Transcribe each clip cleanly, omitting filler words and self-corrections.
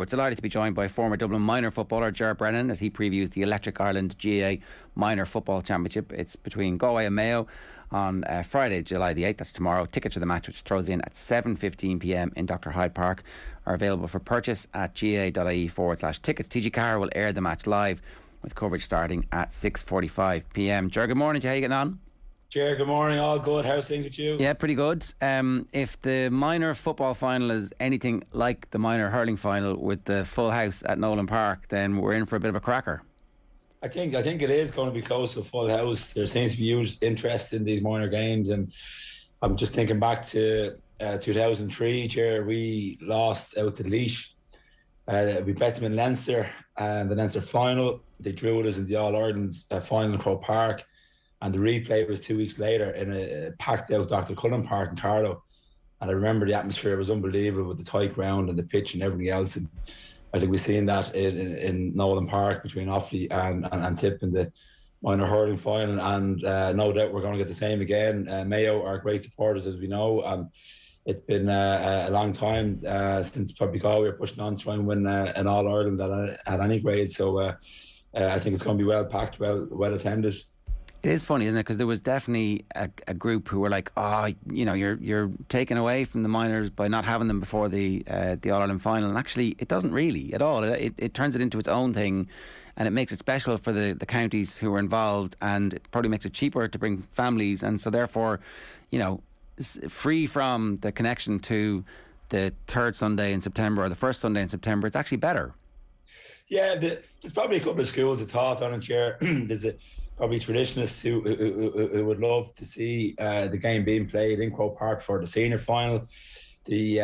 We're delighted to be joined by former Dublin minor footballer Ger Brennan as he previews the Electric Ireland GAA Minor Football Championship. It's between Galway and Mayo on Friday, July the 8th. That's tomorrow. Tickets for the match, which throws in at 7:15pm in Dr. Hyde Park, are available for purchase at gaa.ie/tickets. TG Carr will air the match live with coverage starting at 6:45pm. Ger, good morning to you. How are you getting on? Ger, good morning. All good. How's things with you? Yeah, pretty good. If the minor football final is anything like the minor hurling final with the full house at Nolan Park, then we're in for a bit of a cracker. I think it is going to be close to a full house. There seems to be huge interest in these minor games, and I'm just thinking back to 2003, Ger, we lost out to Laois. We bet them in Leinster, and the Leinster final, they drew us in the All-Ireland final in Croke Park. And the replay was 2 weeks later in a packed out Dr. Cullen Park in Carlow. And I remember the atmosphere was unbelievable with the tight ground and the pitch and everything else. And I think we've seen that in Nolan Park between Offaly and Tip in the minor hurling final. And no doubt we're going to get the same again. Mayo are great supporters, as we know. And it's been a long time since probably Galway were pushing on to try and win an All-Ireland at any grade. So I think it's going to be well packed, well attended. It is funny, isn't it? Because there was definitely a group who were like, you're taken away from the minors by not having them before the All-Ireland final. And actually, it doesn't really at all. It turns it into its own thing, and it makes it special for the counties who are involved, and it probably makes it cheaper to bring families. And so therefore, free from the connection to the third Sunday in September or the first Sunday in September, it's actually better. Yeah, there's probably a couple of schools of thought on it, Ger. There's probably traditionalists who would love to see the game being played in Croke Park for the senior final. The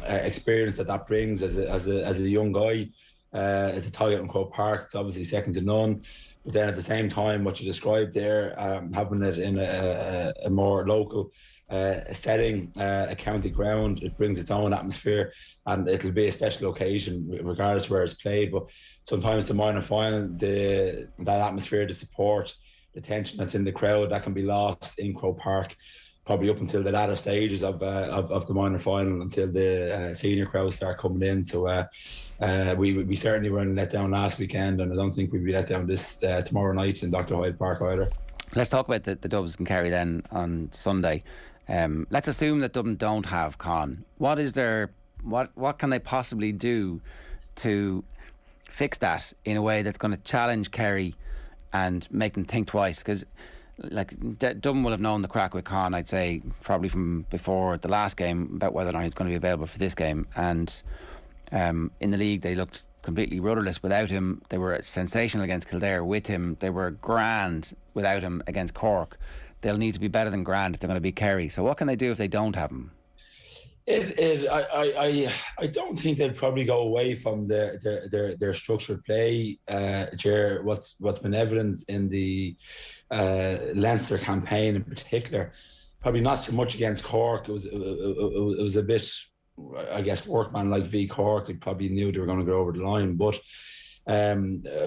experience that brings as a young guy to tie it in Croke Park, it's obviously second to none. But then at the same time, what you described there, having it in a more local setting, a county ground, it brings its own atmosphere, and it'll be a special occasion regardless where it's played. But sometimes the minor final, that atmosphere, the support, the tension that's in the crowd, that can be lost in Croke Park, probably up until the latter stages of the minor final, until the senior crowds start coming in. So we certainly weren't let down last weekend, and I don't think we'll be let down this tomorrow night in Dr. Hyde Park either. Let's talk about the Dubs and Kerry then on Sunday. Let's assume that Dublin don't have Con. What can they possibly do to fix that in a way that's going to challenge Kerry and make them think twice? Because Dublin will have known the crack with Con, I'd say, probably from before the last game, about whether or not he's going to be available for this game. And in the league, they looked completely rudderless without him. They were sensational against Kildare with him. They were grand without him against Cork. They'll need to be better than grand if they're going to beat Kerry. So what can they do if they don't have him? I don't think they'll probably go away from their structured play. Ger, what's been evident in the Leinster campaign in particular, probably not so much against Cork. It was a bit, I guess, workman-like v Cork. They probably knew they were going to go over the line, but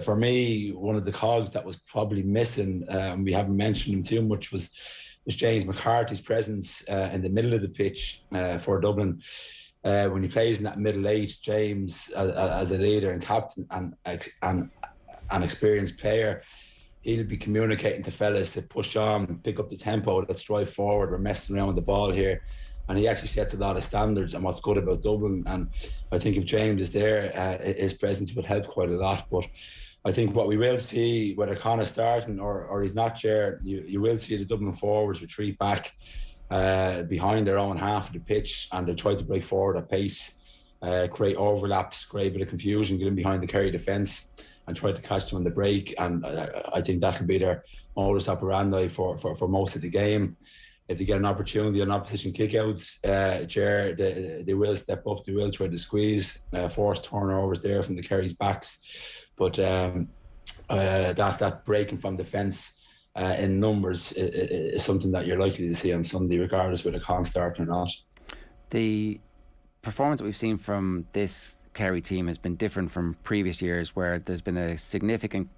for me, one of the cogs that was probably missing, we haven't mentioned him too much, was James McCarthy's presence in the middle of the pitch for Dublin. When he plays in that middle eight, James, as a leader and captain and an experienced player, he'll be communicating to fellas to push on, pick up the tempo, let's drive forward, we're messing around with the ball here. And he actually sets a lot of standards and what's good about Dublin. And I think if James is there, his presence would help quite a lot. But I think what we will see, whether Connor's starting or he's not there, you will see the Dublin forwards retreat back behind their own half of the pitch, and they try to break forward at pace, create overlaps, create a bit of confusion, get in behind the Kerry defence and try to catch them on the break. And I think that'll be their modus operandi for most of the game. If they get an opportunity on opposition kickouts, they will step up, they will try to squeeze, force turnovers there from the Kerry's backs. But that breaking from defence in numbers is something that you're likely to see on Sunday, regardless whether Con start or not. The performance that we've seen from this Kerry team has been different from previous years, where there's been a significant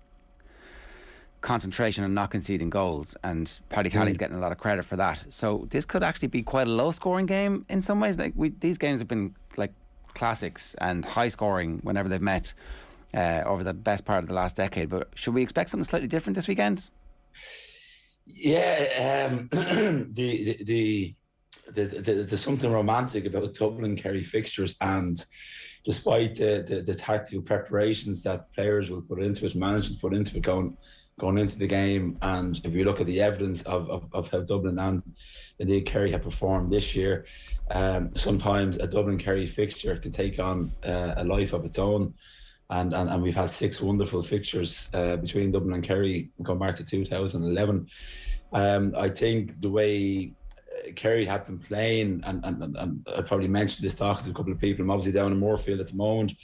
concentration on not conceding goals, and Paddy Talley's getting a lot of credit for that. So this could actually be quite a low scoring game in some ways. These games have been like classics and high scoring whenever they've met over the best part of the last decade. But should we expect something slightly different this weekend? Yeah, there's something romantic about Dublin Kerry fixtures, and despite the tactical preparations that players will put into it, management put into it, going into the game, and if you look at the evidence of how Dublin and indeed Kerry have performed this year, sometimes a Dublin Kerry fixture can take on a life of its own. And we've had 6 wonderful fixtures between Dublin and Kerry going back to 2011. I think the way Kerry have been playing, and I probably mentioned this talking to a couple of people. I'm obviously down in Moorfield at the moment,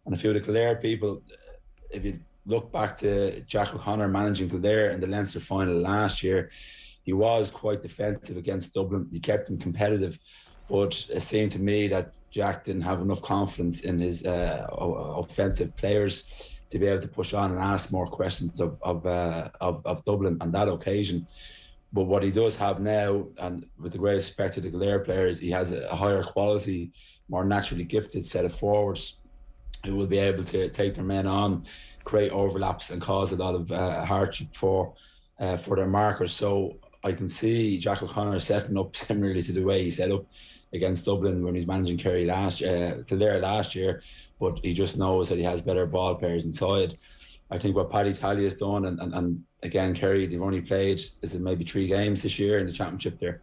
and a few of the Kildare people, if you look back to Jack O'Connor managing Kildare in the Leinster final last year, he was quite defensive against Dublin. He kept them competitive, but it seemed to me that Jack didn't have enough confidence in his offensive players to be able to push on and ask more questions of Dublin on that occasion. But what he does have now, and with the great respect to the Kildare players, he has a higher quality, more naturally gifted set of forwards who will be able to take their men on, create overlaps and cause a lot of hardship for their markers. So I can see Jack O'Connor setting up similarly to the way he set up against Dublin when he's managing Kildare last year, but he just knows that he has better ball players inside. I think what Paddy Talley has done, and again, Kerry, they've only played maybe 3 games this year in the championship. They're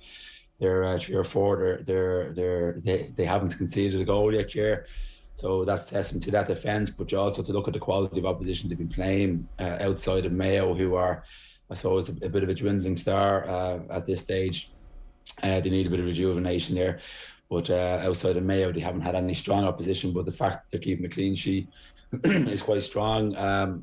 3 or 4. They haven't conceded a goal yet, Ger. So that's testament to that defence, but you also have to look at the quality of opposition they've been playing outside of Mayo, who are, I suppose, a bit of a dwindling star at this stage. They need a bit of rejuvenation there, but outside of Mayo, they haven't had any strong opposition. But the fact they're keeping a clean sheet is quite strong.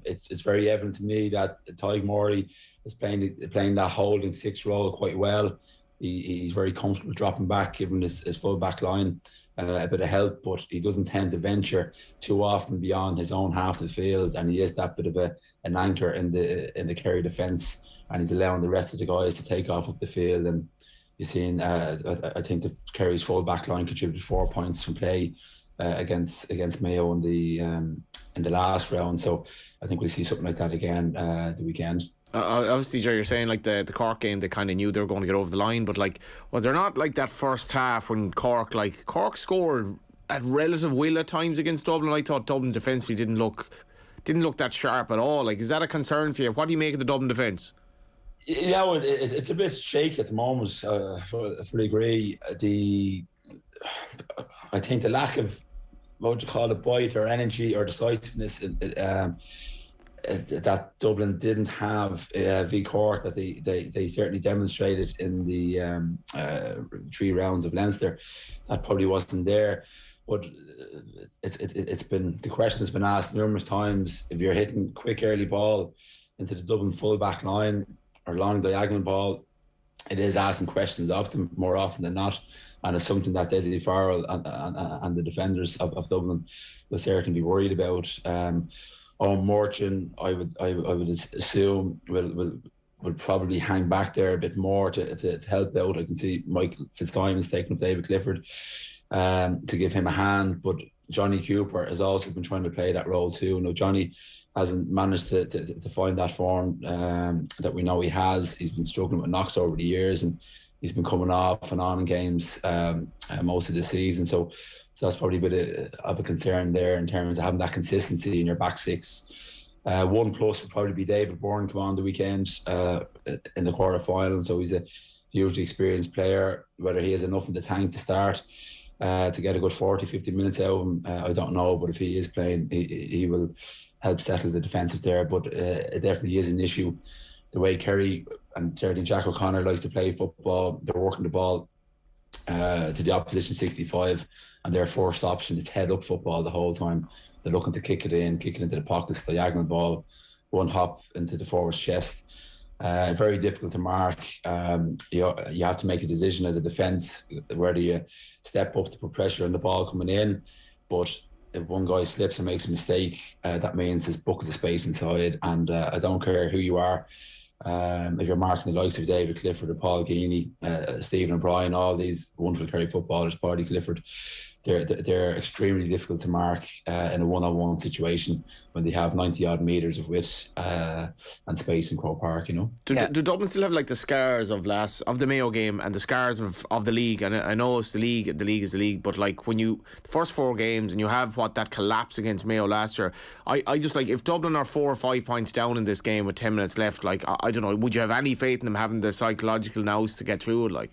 It's very evident to me that Tadhg Morley is playing that holding 6 role quite well. He's very comfortable dropping back, giving his full back line a bit of help, but he doesn't tend to venture too often beyond his own half of the field, and he is that bit of an anchor in the Kerry defence, and he's allowing the rest of the guys to take off up the field. And you've seen, I think the Kerry's full back line contributed 4 points from play against Mayo in the last round. So I think we'll see something like that again the weekend. Obviously, Ger, you're saying like the Cork game, they kind of knew they were going to get over the line, but like, was there not like that first half when Cork scored at relative will at times against Dublin? I thought Dublin defensively didn't look that sharp at all. Like, is that a concern for you? What do you make of the Dublin defence? Yeah, well, it's a bit shaky at the moment. I fully agree. I think the lack of, what would you call it, bite or energy or decisiveness that Dublin didn't have v Cork, that they certainly demonstrated in the 3 rounds of Leinster, that probably wasn't there. But it's been, the question has been asked numerous times, if you're hitting quick early ball into the Dublin full back line or long diagonal ball, it is asking questions of them more often than not, and it's something that Desiree Farrell and the defenders of Dublin will certainly be worried about. Owen Morchan, I would assume will probably hang back there a bit more to help out. I can see Michael Fitzsimons taking up David Clifford to give him a hand, but Johnny Cooper has also been trying to play that role too. No, Johnny hasn't managed to find that form that we know he has. He's been struggling with knocks over the years, and he's been coming off and on in games most of the season. So that's probably a bit of a concern there in terms of having that consistency in your back 6. 1+ would probably be David Byrne come on the weekend in the quarter final. So he's a hugely experienced player. Whether he has enough in the tank to start to get a good 40-50 minutes out of him, I don't know. But if he is playing, he will help settle the defensive there. But it definitely is an issue. The way Kerry and certainly Jack O'Connor likes to play football, they're working the ball to the opposition 65, and their first option is head up football the whole time. They're looking to kick it into the pockets, diagonal ball, one hop into the forward's chest. Very difficult to mark. You have to make a decision as a defence whether you step up to put pressure on the ball coming in, but if one guy slips and makes a mistake, that means there's buckets of space inside, and I don't care who you are. If you're marking the likes of David Clifford or Paul Geaney, Stephen O'Brien, all these wonderful Kerry footballers, Paddy Clifford, they're extremely difficult to mark in a one-on-one situation when they have 90 odd meters of width and space in Croke Park. Do Dublin still have like the scars of the Mayo game and the scars of the league? And I know it's the league is the league, but like when the first 4 games and you have that collapse against Mayo last year, I just like, if Dublin are 4 or 5 points down in this game with 10 minutes left, like I don't know, would you have any faith in them having the psychological nous to get through it? Like,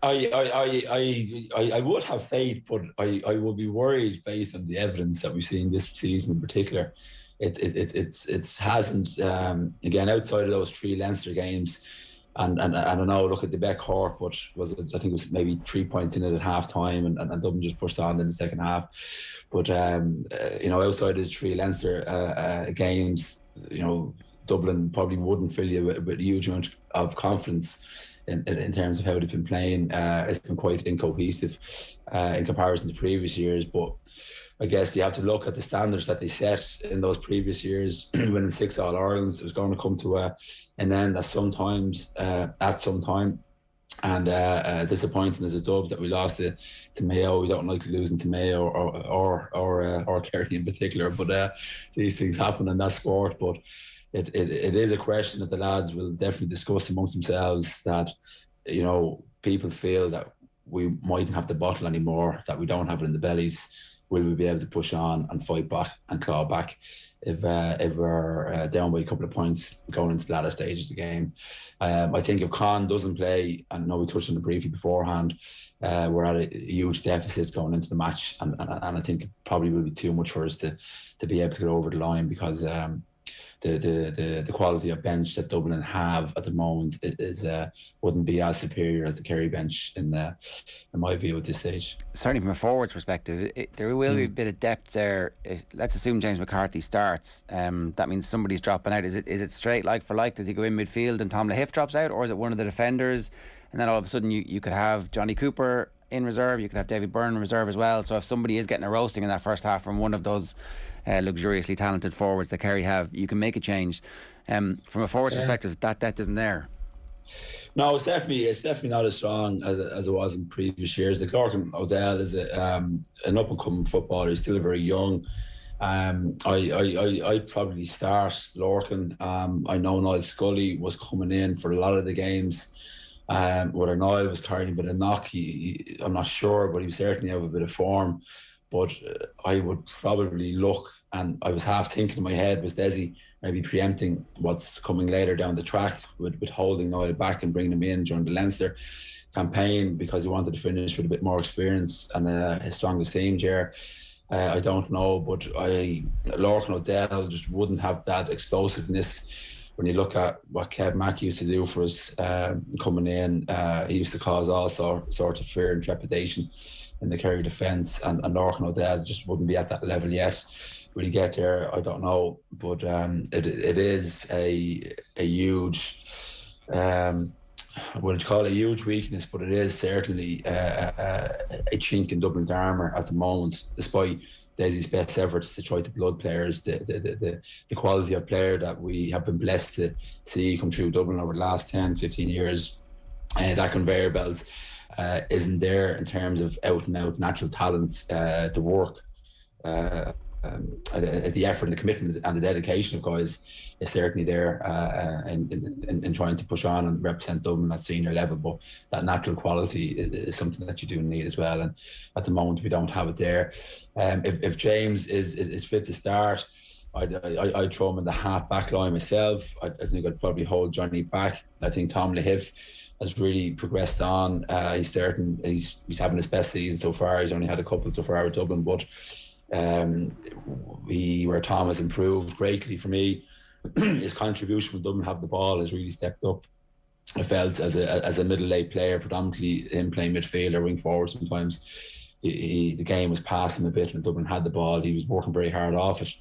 I would have faith, but I would be worried based on the evidence that we've seen this season in particular. It hasn't again, outside of those 3 Leinster games, and I don't know, look at the Bet Cork, but I think it was maybe 3 points in it at half time, and Dublin just pushed on in the second half. But outside of the 3 Leinster games, Dublin probably wouldn't fill you with a huge amount of confidence in terms of how they've been playing. It's been quite incohesive in comparison to previous years, but I guess you have to look at the standards that they set in those previous years. Winning 6 All-Irelands, it was going to come to an end at some time, and disappointing as a dub that we lost to Mayo. We don't like losing to Mayo or Kerry in particular, but these things happen in that sport. But it is a question that the lads will definitely discuss amongst themselves, that people feel that we mightn't have the bottle anymore, that we don't have it in the bellies. Will we be able to push on and fight back and claw back if we're down by a couple of points going into the latter stages of the game? I think if Con doesn't play, and I know we touched on it briefly beforehand, we're at a huge deficit going into the match, and I think it probably will be too much for us to be able to get over the line, because the quality of bench that Dublin have at the moment is wouldn't be as superior as the Kerry bench in my view at this stage. Certainly from a forwards perspective, there will be a bit of depth there. Let's assume James McCarthy starts. That means somebody's dropping out. Is it straight like for like? Does he go in midfield and Tom Lahiff drops out, or is it one of the defenders? And then all of a sudden you could have Johnny Cooper in reserve. You could have David Byrne in reserve as well. So if somebody is getting a roasting in that first half from one of those luxuriously talented forwards that Kerry have, you can make a change. From a forwards perspective, that depth isn't there. No, it's definitely not as strong as it was in previous years. The Lorcan O'Dell is an up and coming footballer. He's still very young. I'd probably start Lorcan. I know Niall Scully was coming in for a lot of the games. Whether Niall was carrying a bit of knock, I'm not sure, but he was certainly out of a bit of form. But I would probably look, and I was half thinking in my head, was Desi maybe preempting what's coming later down the track with holding Niall back and bringing him in during the Leinster campaign, because he wanted to finish with a bit more experience and his strongest team, Ger. I don't know, but Lorcan O'Dell just wouldn't have that explosiveness. When you look at what Kev Mack used to do for us coming in, he used to cause all sorts of fear and trepidation in the Kerry defence, and Lorcan O'Dell just wouldn't be at that level yet. Will he get there? I don't know, but it is a huge, what you call it, a huge weakness, but it is certainly a chink in Dublin's armour at the moment, despite Desi's best efforts to try to blood players. The quality of player that we have been blessed to see come through Dublin over the last 10, 15 years, that conveyor belt isn't there in terms of out and out natural talents. The work, the effort and the commitment and the dedication of guys is certainly there in trying to push on and represent Dublin at senior level, but that natural quality is something that you do need as well, and at the moment we don't have it there. If James is fit to start, I'd throw him in the half back line myself. I think I'd probably hold Johnny back. I think Tom Lahiff has really progressed on. He's having his best season so far. He's only had a couple so far with Dublin, but where Tom has improved greatly for me, his contribution when Dublin have the ball has really stepped up. I felt as a middle late player, predominantly him playing midfield or wing forward sometimes, the game was passing a bit when Dublin had the ball. He was working very hard off it,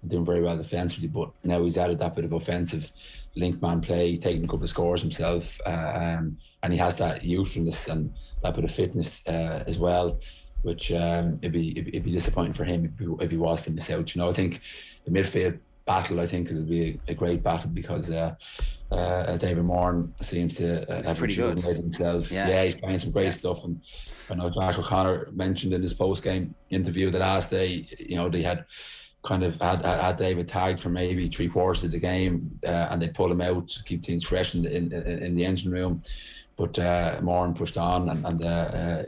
doing very well defensively, but now he's added that bit of offensive link man play, taking a couple of scores himself, and he has that youthfulness and that bit of fitness as well, which it'd be disappointing for him if he was to miss out. I think the midfield battle. I think it'll be a great battle because David Moran seems to have pretty good himself. Yeah. He's playing some great stuff, and I know Jack O'Connor mentioned in his post-game interview the last day, they had kind of had David tagged for maybe 3/4 of the game, and they pulled him out to keep things fresh in the engine room. But Moran pushed on, and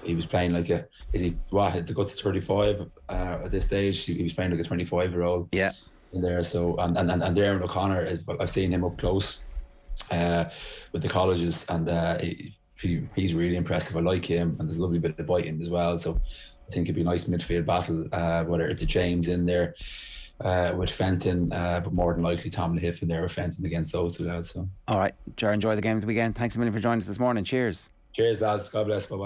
he was playing like to go to 35 at this stage. He was playing like a 25-year-old. Yeah. In there. So and Darren O'Connor, I've seen him up close with the colleges, and he's really impressive. I like him, and there's a lovely bit of bite in him as well. So I think it'd be a nice midfield battle, whether it's a James in there with Fenton, but more than likely Tom Lahiff in there with Fenton against those two lads. So all right, Ger, enjoy the game of the weekend. Thanks a million for joining us this morning. Cheers. Cheers, lads. God bless. Bye bye.